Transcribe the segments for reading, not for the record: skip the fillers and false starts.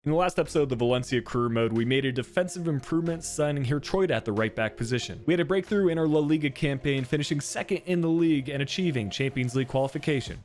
In the last episode of the Valencia Career Mode, we made a defensive improvement, signing here Troy at the right back position. We had a breakthrough in our La Liga campaign, finishing second in the league and achieving Champions League qualification.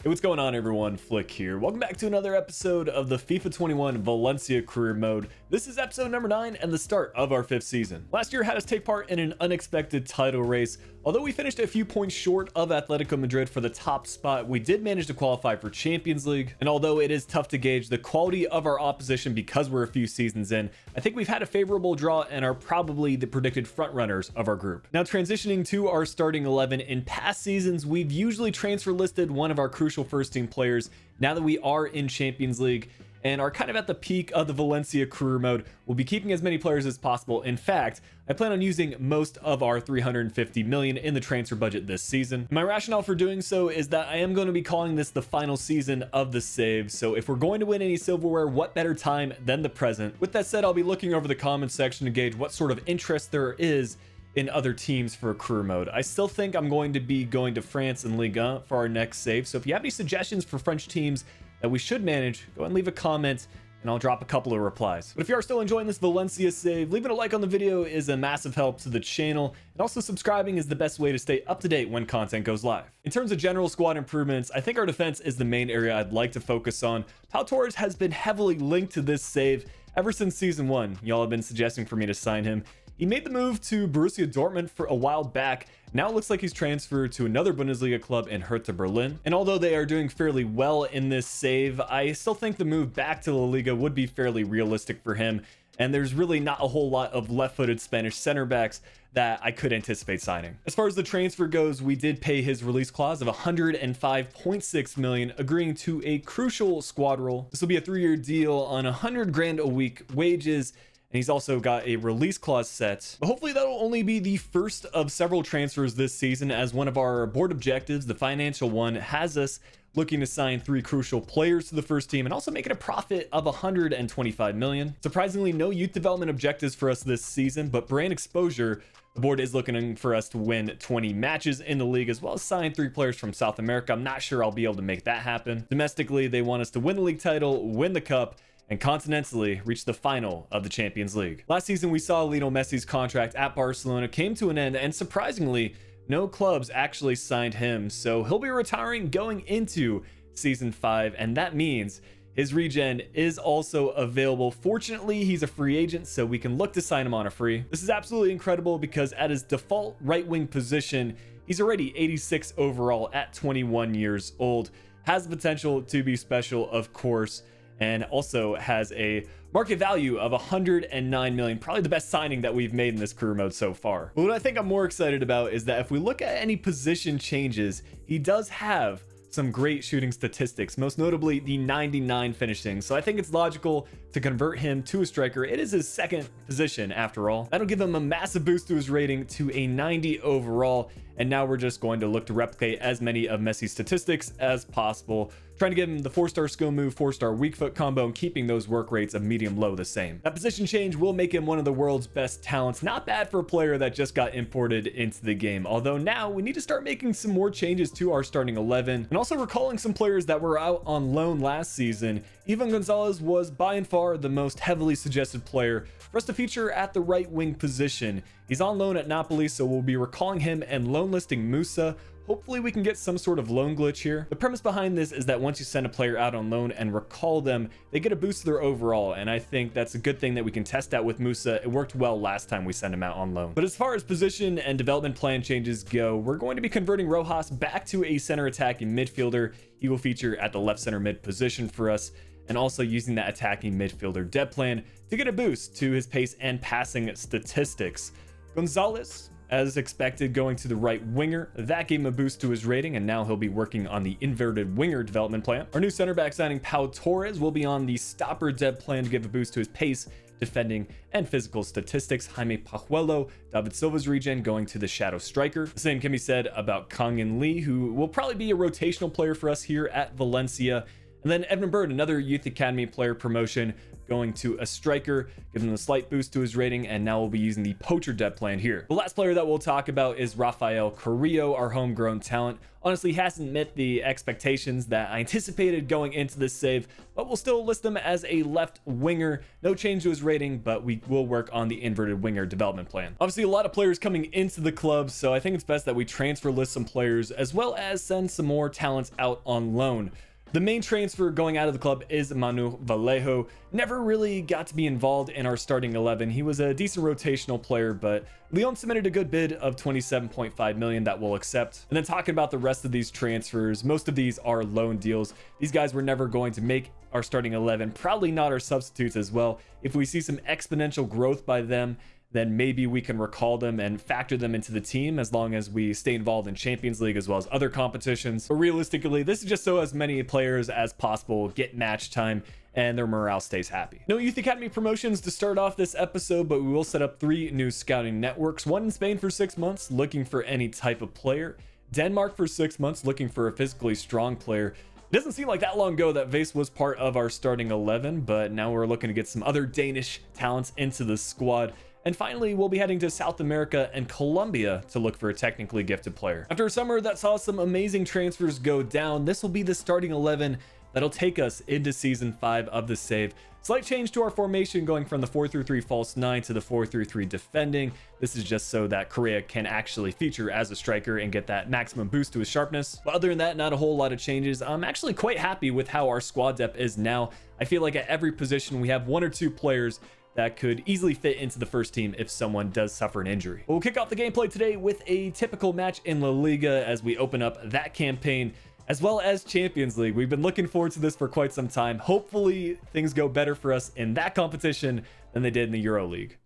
Hey, what's going on everyone? Flick here. Welcome back to another episode of the FIFA 21 Valencia Career Mode. This is episode number 9 and the start of our 5th season. Last year had us take part in an unexpected title race. Although we finished a few points short of Atletico Madrid for the top spot, we did manage to qualify for Champions League. And although it is tough to gauge the quality of our opposition because we're a few seasons in, I think we've had a favorable draw and are probably the predicted frontrunners of our group. Now transitioning to our starting 11, in past seasons we've usually transfer listed one of our crucial first team players. Now that we are in Champions League and are kind of at the peak of the Valencia Career Mode, we'll be keeping as many players as possible. In fact, I plan on using most of our 350 million in the transfer budget this season. My rationale for doing so is that I am going to be calling this the final season of the save, so if we're going to win any silverware, what better time than the present? With that said, I'll be looking over the comments section to gauge what sort of interest there is in other teams for a career mode. I still think I'm going to be going to France and Ligue 1 for our next save, so if you have any suggestions for French teams that we should manage, go ahead and leave a comment and I'll drop a couple of replies. But if you are still enjoying this Valencia save, leaving a like on the video is a massive help to the channel, and also subscribing is the best way to stay up to date when content goes live. In terms of general squad improvements, I think our defense is the main area I'd like to focus on. Pau Torres has been heavily linked to this save ever since season 1. Y'all have been suggesting for me to sign him. He made the move to Borussia Dortmund for a while back. Now it looks like he's transferred to another Bundesliga club in Hertha Berlin. And although they are doing fairly well in this save, I still think the move back to La Liga would be fairly realistic for him. And there's really not a whole lot of left-footed Spanish center backs that I could anticipate signing. As far as the transfer goes, we did pay his release clause of 105.6 million, agreeing to a crucial squad role. This will be a 3-year deal on 100 grand a week wages. And he's also got a release clause set. But hopefully that'll only be the first of several transfers this season, as one of our board objectives, the financial one, has us looking to sign 3 crucial players to the first team and also making a profit of 125 million. Surprisingly, no youth development objectives for us this season, but brand exposure. The board is looking for us to win 20 matches in the league, as well as sign 3 players from South America. I'm not sure I'll be able to make that happen. Domestically, they want us to win the league title, win the cup, and continentally reach the final of the Champions League. Last season, we saw Lionel Messi's contract at Barcelona came to an end, and surprisingly, no clubs actually signed him, so he'll be retiring going into season 5, and that means his regen is also available. Fortunately, he's a free agent, so we can look to sign him on a free. This is absolutely incredible because at his default right wing position, he's already 86 overall at 21 years old, has the potential to be special, of course, and also has a market value of 109 million, probably the best signing that we've made in this career mode so far. But what I think I'm more excited about is that if we look at any position changes, he does have some great shooting statistics, most notably the 99 finishing. So I think it's logical to convert him to a striker. It is his second position after all. That'll give him a massive boost to his rating to a 90 overall. And now we're just going to look to replicate as many of Messi's statistics as possible, trying to give him the 4-star skill move, 4-star weak foot combo, and keeping those work rates of medium low the same. That position change will make him one of the world's best talents. Not bad for a player that just got imported into the game. Although now we need to start making some more changes to our starting 11 and also recalling some players that were out on loan last season. Ivan Gonzalez was by and far the most heavily suggested player for us to feature at the right wing position. He's on loan at Napoli, so we'll be recalling him and loan listing Musa. Hopefully we can get some sort of loan glitch here. The premise behind this is that once you send a player out on loan and recall them, they get a boost to their overall, and I think that's a good thing that we can test out with Musa. It worked well last time we sent him out on loan. But as far as position and development plan changes go, we're going to be converting Rojas back to a center attacking midfielder. He will feature at the left center mid position for us, and also using that attacking midfielder dev plan to get a boost to his pace and passing statistics. Gonzalez, as expected, going to the right winger. That gave him a boost to his rating, and now he'll be working on the inverted winger development plan. Our new center back signing, Pau Torres, will be on the stopper dev plan to give a boost to his pace, defending, and physical statistics. Jaime Pajuelo, David Silva's regen, going to the shadow striker. The same can be said about Kang In Lee, who will probably be a rotational player for us here at Valencia. And then Edmund Bird, another Youth Academy player promotion, going to a striker, giving him a slight boost to his rating, and now we'll be using the poacher depth plan here. The last player that we'll talk about is Rafael Carrillo, our homegrown talent. Honestly, hasn't met the expectations that I anticipated going into this save, but we'll still list him as a left winger. No change to his rating, but we will work on the inverted winger development plan. Obviously, a lot of players coming into the club, so I think it's best that we transfer list some players as well as send some more talents out on loan. The main transfer going out of the club is Manu Vallejo. Never really got to be involved in our starting 11. He was a decent rotational player, but Lyon submitted a good bid of 27.5 million that we'll accept. And then talking about the rest of these transfers, most of these are loan deals. These guys were never going to make our starting 11, probably not our substitutes as well. If we see some exponential growth by them, then maybe we can recall them and factor them into the team as long as we stay involved in Champions League as well as other competitions. But realistically, this is just so as many players as possible get match time and their morale stays happy. No Youth Academy promotions to start off this episode, but we will set up 3 new scouting networks. One in Spain for 6 months, looking for any type of player. Denmark for 6 months, looking for a physically strong player. It doesn't seem like that long ago that Vase was part of our starting 11, but now we're looking to get some other Danish talents into the squad. And finally, we'll be heading to South America and Colombia to look for a technically gifted player. After a summer that saw some amazing transfers go down, this will be the starting 11 that'll take us into season 5 of the save. Slight change to our formation, going from the 4-3-3 false 9 to the 4-3-3 defending. This is just so that Correa can actually feature as a striker and get that maximum boost to his sharpness. But other than that, not a whole lot of changes. I'm actually quite happy with how our squad depth is now. I feel like at every position we have 1 or 2 players that could easily fit into the first team if someone does suffer an injury. We'll kick off the gameplay today with a typical match in La Liga as we open up that campaign, as well as Champions League. We've been looking forward to this for quite some time. Hopefully things go better for us in that competition than they did in the Euro League.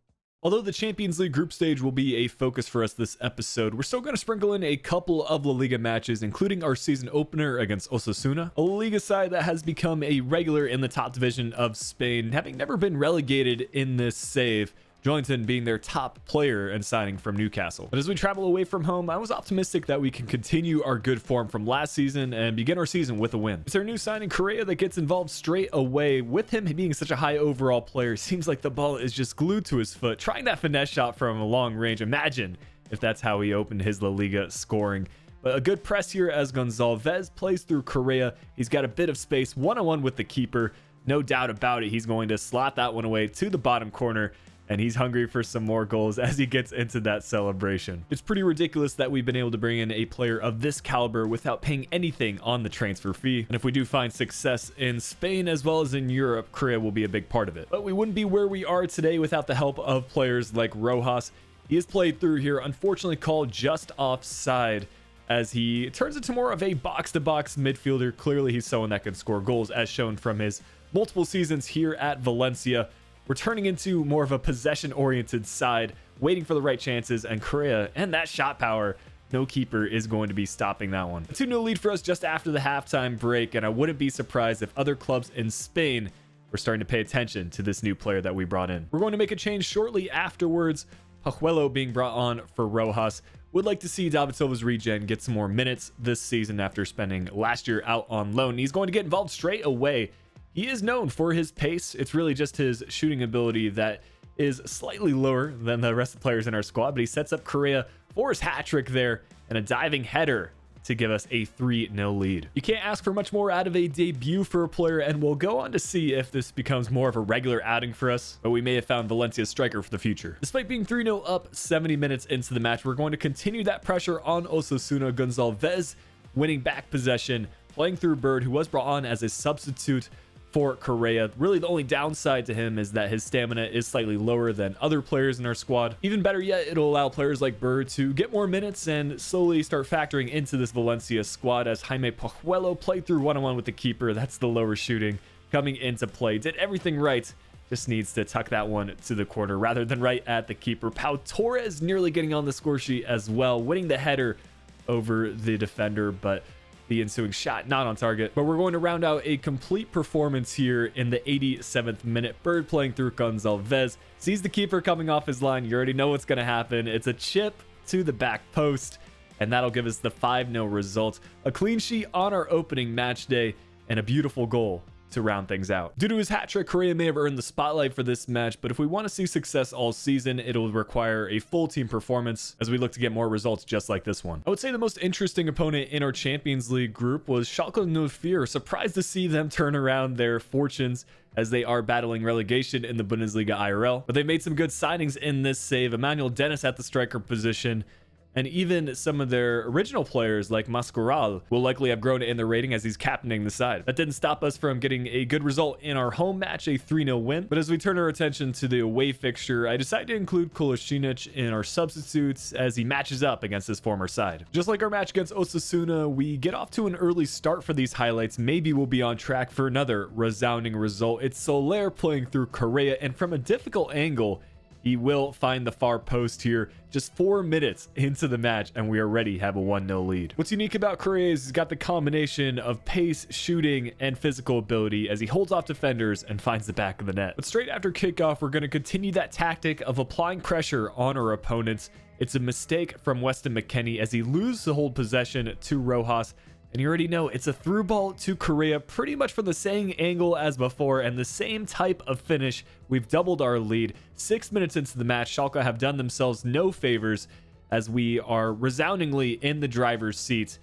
Although the Champions League group stage will be a focus for us this episode, we're still going to sprinkle in a couple of La Liga matches, including our season opener against Osasuna, a La Liga side that has become a regular in the top division of Spain, having never been relegated in this save, Joelinton being their top player and signing from Newcastle. But as we travel away from home, I was optimistic that we can continue our good form from last season and begin our season with a win. It's our new signing Correa that gets involved straight away. With him being such a high overall player, seems like the ball is just glued to his foot, trying that finesse shot from a long range. Imagine if that's how he opened his La Liga scoring. But a good press here as Gonzalez plays through Correa. He's got a bit of space, one-on-one with the keeper. No doubt about it, he's going to slot that one away to the bottom corner. And he's hungry for some more goals as he gets into that celebration. It's pretty ridiculous that we've been able to bring in a player of this caliber without paying anything on the transfer fee. And if we do find success in Spain as well as in Europe, Correa will be a big part of it. But we wouldn't be where we are today without the help of players like Rojas. He is played through here, unfortunately called just offside, as he turns into more of a box-to-box midfielder. Clearly he's someone that can score goals, as shown from his multiple seasons here at Valencia. We're turning into more of a possession-oriented side, waiting for the right chances, and Correa and that shot power, no keeper is going to be stopping that one. A 2-0 lead for us just after the halftime break, and I wouldn't be surprised if other clubs in Spain were starting to pay attention to this new player that we brought in. We're going to make a change shortly afterwards, Pajuelo being brought on for Rojas. Would like to see David Silva's regen get some more minutes this season after spending last year out on loan. He's going to get involved straight away. He is known for his pace. It's really just his shooting ability that is slightly lower than the rest of the players in our squad, but he sets up Correa for his hat trick there and a diving header to give us a 3-0 lead. You can't ask for much more out of a debut for a player, and we'll go on to see if this becomes more of a regular outing for us, but we may have found Valencia's striker for the future. Despite being 3-0 up 70 minutes into the match, we're going to continue that pressure on Osasuna. Gonzalez winning back possession, playing through Bird, who was brought on as a substitute for Correa. Really, the only downside to him is that his stamina is slightly lower than other players in our squad. Even better yet, it'll allow players like Bird to get more minutes and slowly start factoring into this Valencia squad, as Jaime Pajuelo played through one-on-one with the keeper. That's the lower shooting coming into play. Did everything right. Just needs to tuck that one to the corner rather than right at the keeper. Pau Torres nearly getting on the score sheet as well, winning the header over the defender, but the ensuing shot not on target. But we're going to round out a complete performance here in the 87th minute. Bird playing through Gonzalez, sees the keeper coming off his line. You already know what's going to happen. It's a chip to the back post, and that'll give us the 5-0 result. A clean sheet on our opening match day, and a beautiful goal to round things out. Due to his hat trick, Correa may have earned the spotlight for this match, but if we want to see success all season, it'll require a full team performance as we look to get more results just like this one. I would say the most interesting opponent in our Champions League group was Schalke 04. Surprised to see them turn around their fortunes as they are battling relegation in the Bundesliga IRL, but they made some good signings in this save. Emmanuel Dennis at the striker position, and even some of their original players like Mascoral will likely have grown in their rating as he's captaining the side. That didn't stop us from getting a good result in our home match, a 3-0 win. But as we turn our attention to the away fixture, I decided to include Kolasinac in our substitutes as he matches up against his former side. Just like our match against Osasuna, we get off to an early start for these highlights. Maybe we'll be on track for another resounding result. It's Soler playing through Correa, and from a difficult angle, he will find the far post here just 4 minutes into the match, and we already have a 1-0 lead. What's unique about Correa is he's got the combination of pace, shooting, and physical ability as he holds off defenders and finds the back of the net. But straight after kickoff, we're going to continue that tactic of applying pressure on our opponents. It's a mistake from Weston McKennie as he loses the hold possession to Rojas. And you already know it's a through ball to Correa, pretty much from the same angle as before and the same type of finish. We've doubled our lead. 6 minutes into the match, Schalke have done themselves no favors as we are resoundingly in the driver's seat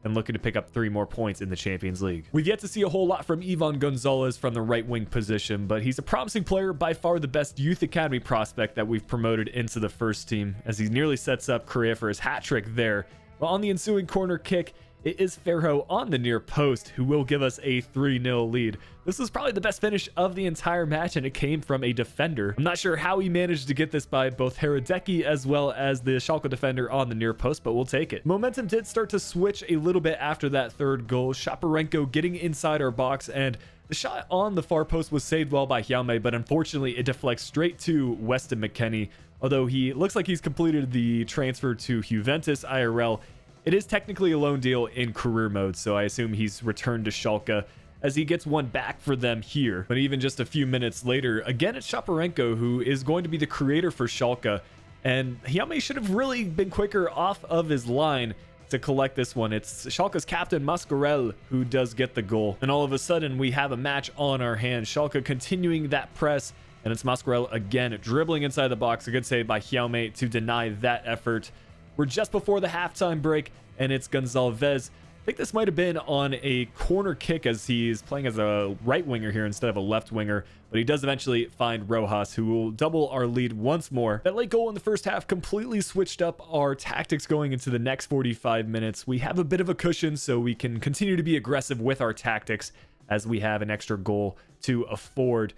and looking to pick up 3 more points in the Champions League. We've yet to see a whole lot from Ivan Gonzalez from the right wing position, but he's a promising player, by far the best youth academy prospect that we've promoted into the first team, as he nearly sets up Correa for his hat trick there. But on the ensuing corner kick, it is Ferro on the near post who will give us a 3-0 lead. This is probably the best finish of the entire match, and it came from a defender. I'm not sure how he managed to get this by both Hradecky as well as the Schalke defender on the near post, but we'll take it. Momentum did start to switch a little bit after that third goal. Shaparenko getting inside our box, and the shot on the far post was saved well by Jaume, but unfortunately it deflects straight to Weston McKennie. Although he looks like he's completed the transfer to Juventus IRL, it is technically a loan deal in career mode, so I assume he's returned to Schalke as he gets one back for them here. But even just a few minutes later, again, it's Shaparenko who is going to be the creator for Schalke, and Jaume should have really been quicker off of his line to collect this one. It's Schalke's captain Mascarell who does get the goal, and all of a sudden we have a match on our hands. Schalke continuing that press, and it's Mascarell again dribbling inside the box. A good save by Jaume to deny that effort. We're just before the halftime break, and it's Gonzalez. I think this might have been on a corner kick as he's playing as a right winger here instead of a left winger, but he does eventually find Rojas, who will double our lead once more. That late goal in the first half completely switched up our tactics going into the next 45 minutes. We have a bit of a cushion, so we can continue to be aggressive with our tactics as we have an extra goal to afford.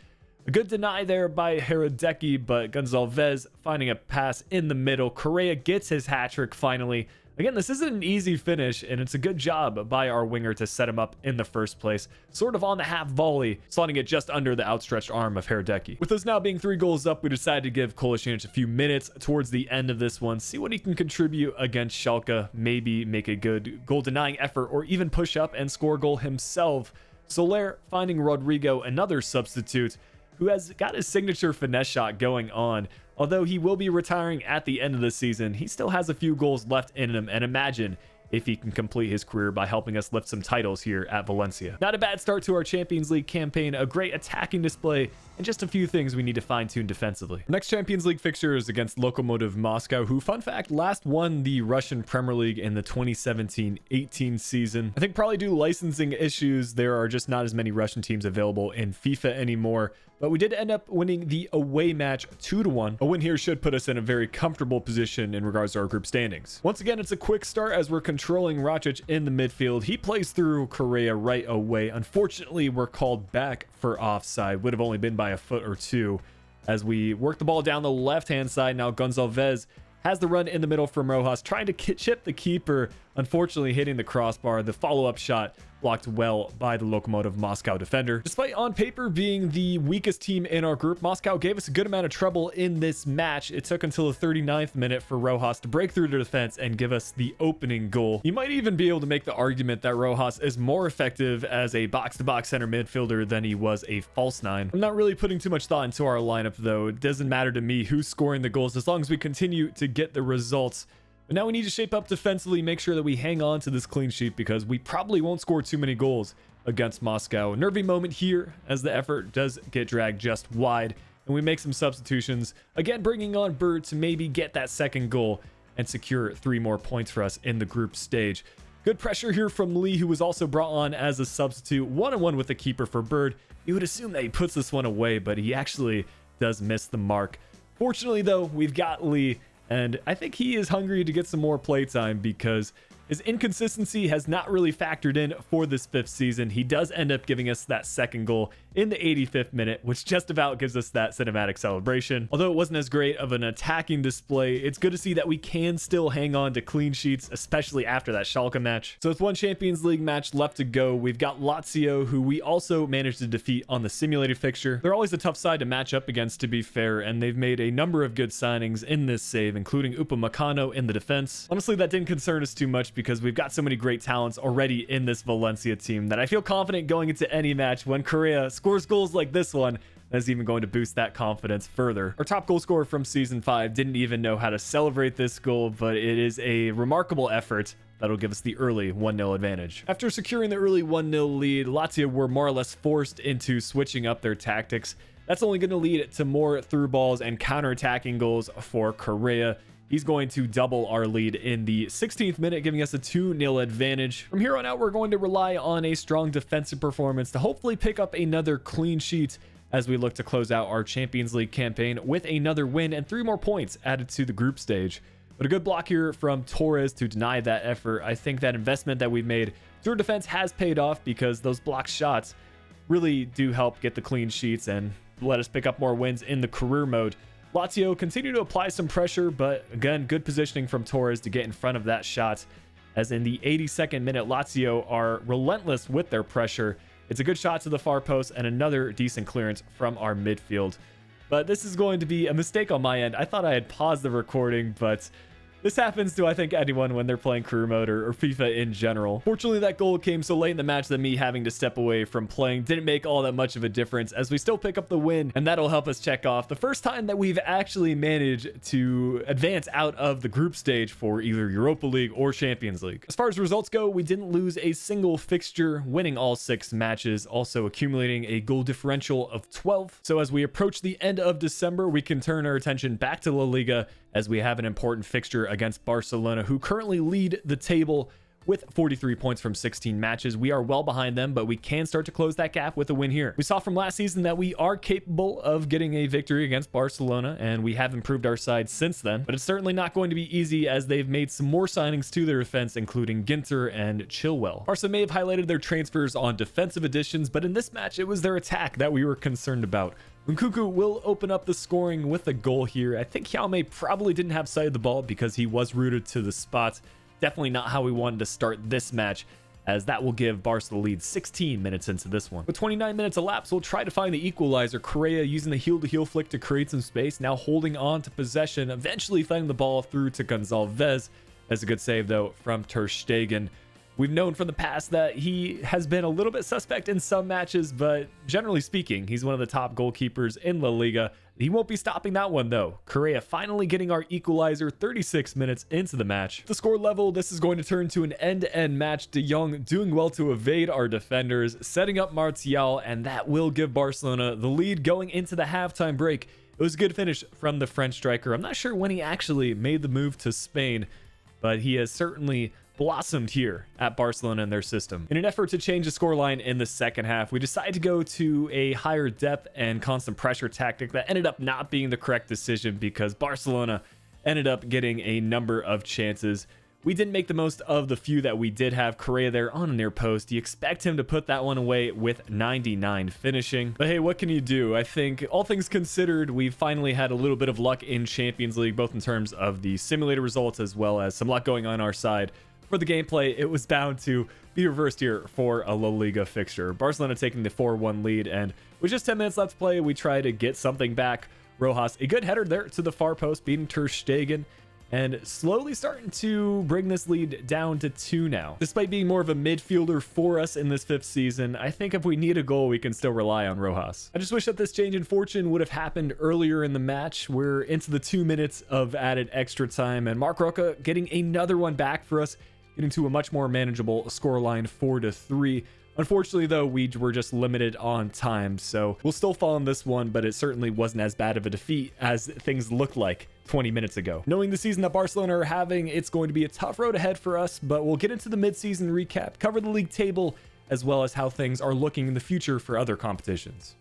A good deny there by Hradecky, but Gonzalez finding a pass in the middle. Correa gets his hat trick finally. Again, this isn't an easy finish, and it's a good job by our winger to set him up in the first place. Sort of on the half volley, slotting it just under the outstretched arm of Hradecky. With us now being 3 goals up, we decided to give Kolasinac a few minutes towards the end of this one, see what he can contribute against Schalke, maybe make a good goal-denying effort, or even push up and score a goal himself. Soler finding Rodrigo, another substitute, who has got his signature finesse shot going on. Although he will be retiring at the end of the season, he still has a few goals left in him, and imagine if he can complete his career by helping us lift some titles here at Valencia. Not a bad start to our Champions League campaign, a great attacking display, and just a few things we need to fine-tune defensively. Next Champions League fixture is against Lokomotiv Moscow, who, fun fact, last won the Russian Premier League in the 2017-18 season. I think probably due to licensing issues, there are just not as many Russian teams available in FIFA anymore, but we did end up winning the away match 2-1. A win here should put us in a very comfortable position in regards to our group standings. Once again, it's a quick start as we're controlling Rakic in the midfield. He plays through Correa right away. Unfortunately, we're called back for offside. Would have only been by a foot or two as we work the ball down the left-hand side. Now Gonzalez has the run in the middle from Rojas, trying to chip the keeper, unfortunately hitting the crossbar. The follow-up shot blocked well by the Lokomotiv Moscow defender. Despite on paper being the weakest team in our group, Moscow gave us a good amount of trouble in this match. It took until the 39th minute for Rojas to break through the defense and give us the opening goal. You might even be able to make the argument that Rojas is more effective as a box-to-box center midfielder than he was a false nine. I'm not really putting too much thought into our lineup though. It doesn't matter to me who's scoring the goals as long as we continue to get the results. But now we need to shape up defensively, make sure that we hang on to this clean sheet because we probably won't score too many goals against Moscow. Nervy moment here as the effort does get dragged just wide, and we make some substitutions, again bringing on Bird to maybe get that second goal and secure 3 more points for us in the group stage. Good pressure here from Lee, who was also brought on as a substitute, one-on-one with the keeper for Bird. You would assume that he puts this one away, but he actually does miss the mark. Fortunately though, we've got Lee, and I think he is hungry to get some more playtime because his inconsistency has not really factored in for this 5th season. He does end up giving us that second goal in the 85th minute, which just about gives us that cinematic celebration. Although it wasn't as great of an attacking display, it's good to see that we can still hang on to clean sheets, especially after that Schalke match. So with one Champions League match left to go, we've got Lazio, who we also managed to defeat on the simulated fixture. They're always a tough side to match up against, to be fair, and they've made a number of good signings in this save, including Upamecano in the defense. Honestly, that didn't concern us too much because we've got so many great talents already in this Valencia team that I feel confident going into any match when Correa scores goals like this one. That's even going to boost that confidence further. Our top goal scorer from season 5 didn't even know how to celebrate this goal, but it is a remarkable effort that'll give us the early 1-0 advantage. After securing the early 1-0 lead, Lazio were more or less forced into switching up their tactics. That's only going to lead to more through balls and counter-attacking goals for Correa. He's going to double our lead in the 16th minute, giving us a 2-0 advantage. From here on out, we're going to rely on a strong defensive performance to hopefully pick up another clean sheet as we look to close out our Champions League campaign with another win and 3 more points added to the group stage. But a good block here from Torres to deny that effort. I think that investment that we've made through defense has paid off because those block shots really do help get the clean sheets and let us pick up more wins in the career mode. Lazio continue to apply some pressure, but again, good positioning from Torres to get in front of that shot. As in the 82nd minute, Lazio are relentless with their pressure. It's a good shot to the far post and another decent clearance from our midfield. But this is going to be a mistake on my end. I thought I had paused the recording, but this happens to, I think, anyone when they're playing career mode or FIFA in general. Fortunately, that goal came so late in the match that me having to step away from playing didn't make all that much of a difference as we still pick up the win, and that'll help us check off the first time that we've actually managed to advance out of the group stage for either Europa League or Champions League. As far as results go, we didn't lose a single fixture, winning all 6 matches, also accumulating a goal differential of 12. So as we approach the end of December, we can turn our attention back to La Liga as we have an important fixture against Barcelona, who currently lead the table with 43 points from 16 matches. We are well behind them, but we can start to close that gap with a win here. We saw from last season that we are capable of getting a victory against Barcelona, and we have improved our side since then, but it's certainly not going to be easy as they've made some more signings to their defense, including Ginter and Chilwell. Barca may have highlighted their transfers on defensive additions, but in this match, it was their attack that we were concerned about. Nkunku will open up the scoring with a goal here. I think Jaume probably didn't have sight of the ball because he was rooted to the spot. Definitely not how we wanted to start this match, as that will give Barca the lead 16 minutes into this one. With 29 minutes elapsed, we'll try to find the equalizer. Correa using the heel-to-heel flick to create some space, now holding on to possession, eventually finding the ball through to Gonzalez. That's a good save, though, from Ter Stegen. We've known from the past that he has been a little bit suspect in some matches, but generally speaking, he's one of the top goalkeepers in La Liga. He won't be stopping that one, though. Correa finally getting our equalizer 36 minutes into the match. The score level, this is going to turn to an end-to-end match. De Jong doing well to evade our defenders, setting up Martial, and that will give Barcelona the lead going into the halftime break. It was a good finish from the French striker. I'm not sure when he actually made the move to Spain, but he has certainly blossomed here at Barcelona and their system. In an effort to change the scoreline in the second half, we decided to go to a higher depth and constant pressure tactic that ended up not being the correct decision because Barcelona ended up getting a number of chances. We didn't make the most of the few that we did have. Correa there on a near post. You expect him to put that one away with 99 finishing. But hey, what can you do? I think all things considered, we've finally had a little bit of luck in Champions League, both in terms of the simulator results as well as some luck going on our side. For the gameplay, it was bound to be reversed here for a La Liga fixture. Barcelona taking the 4-1 lead, and with just 10 minutes left to play, we try to get something back. Rojas, a good header there to the far post, beating Ter Stegen, and slowly starting to bring this lead down to 2 now. Despite being more of a midfielder for us in this 5th season, I think if we need a goal, we can still rely on Rojas. I just wish that this change in fortune would have happened earlier in the match. We're into the 2 minutes of added extra time, and Marc Roca getting another one back for us, getting to a much more manageable scoreline 4-3. Unfortunately, though, we were just limited on time, so we'll still fall in this one, but it certainly wasn't as bad of a defeat as things looked like 20 minutes ago. Knowing the season that Barcelona are having, it's going to be a tough road ahead for us, but we'll get into the mid-season recap, cover the league table, as well as how things are looking in the future for other competitions.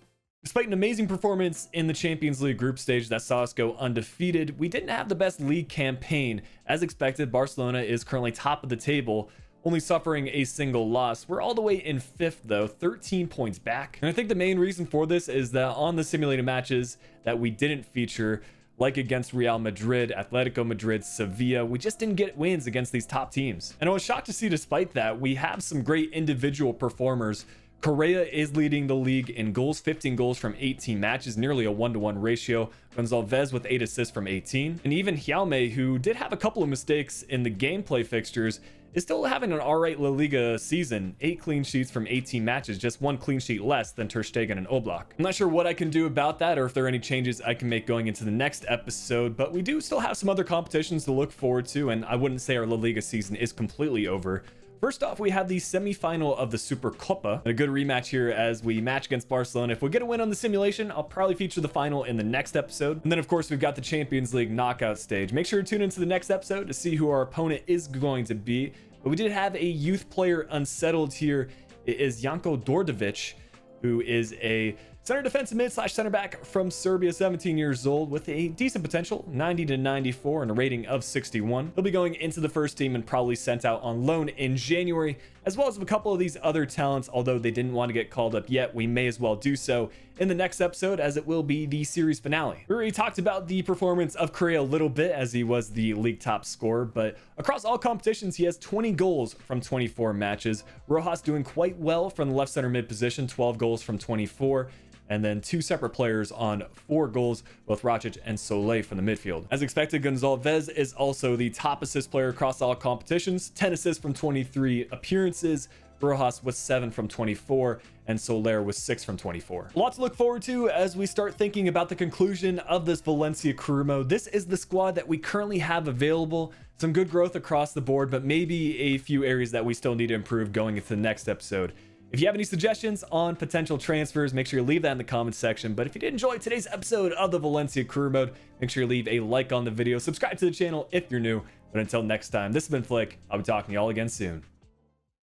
Despite an amazing performance in the Champions League group stage that saw us go undefeated, we didn't have the best league campaign. As expected, Barcelona is currently top of the table, only suffering a single loss. We're all the way in 5th though, 13 points back. And I think the main reason for this is that on the simulated matches that we didn't feature, like against Real Madrid, Atletico Madrid, Sevilla, we just didn't get wins against these top teams. And I was shocked to see, despite that, we have some great individual performers. Correa is leading the league in goals, 15 goals from 18 matches, nearly a 1-to-1 ratio. Gonzalez with 8 assists from 18. And even Jaume, who did have a couple of mistakes in the gameplay fixtures, is still having an alright La Liga season. 8 clean sheets from 18 matches, just 1 clean sheet less than Ter Stegen and Oblak. I'm not sure what I can do about that or if there are any changes I can make going into the next episode, but we do still have some other competitions to look forward to, and I wouldn't say our La Liga season is completely over. First off, we have the semi-final of the Supercopa, a good rematch here as we match against Barcelona. If we get a win on the simulation, I'll probably feature the final in the next episode. And then, of course, we've got the Champions League knockout stage. Make sure to tune into the next episode to see who our opponent is going to be. But we did have a youth player unsettled here. It is Janko Dordovic, who is a center defensive mid / center back from Serbia, 17 years old, with a decent potential, 90 to 94 and a rating of 61. He'll be going into the first team and probably sent out on loan in January, as well as a couple of these other talents. Although they didn't want to get called up yet, we may as well do so in the next episode, as it will be the series finale. We already talked about the performance of Correa a little bit, as he was the league top scorer, but across all competitions, he has 20 goals from 24 matches. Rojas doing quite well from the left center mid position, 12 goals from 24. And then 2 separate players on 4 goals, both Rakic and Solé from the midfield. As expected, Gonzalez is also the top assist player across all competitions, 10 assists from 23 appearances. Rojas was 7 from 24, and Soler was 6 from 24. A lot to look forward to as we start thinking about the conclusion of this Valencia Career Mode. This is the squad that we currently have available. Some good growth across the board, but maybe a few areas that we still need to improve going into the next episode. If you have any suggestions on potential transfers, make sure you leave that in the comments section. But if you did enjoy today's episode of the Valencia Career Mode, make sure you leave a like on the video, subscribe to the channel if you're new. But until next time, this has been Flick. I'll be talking to y'all again soon.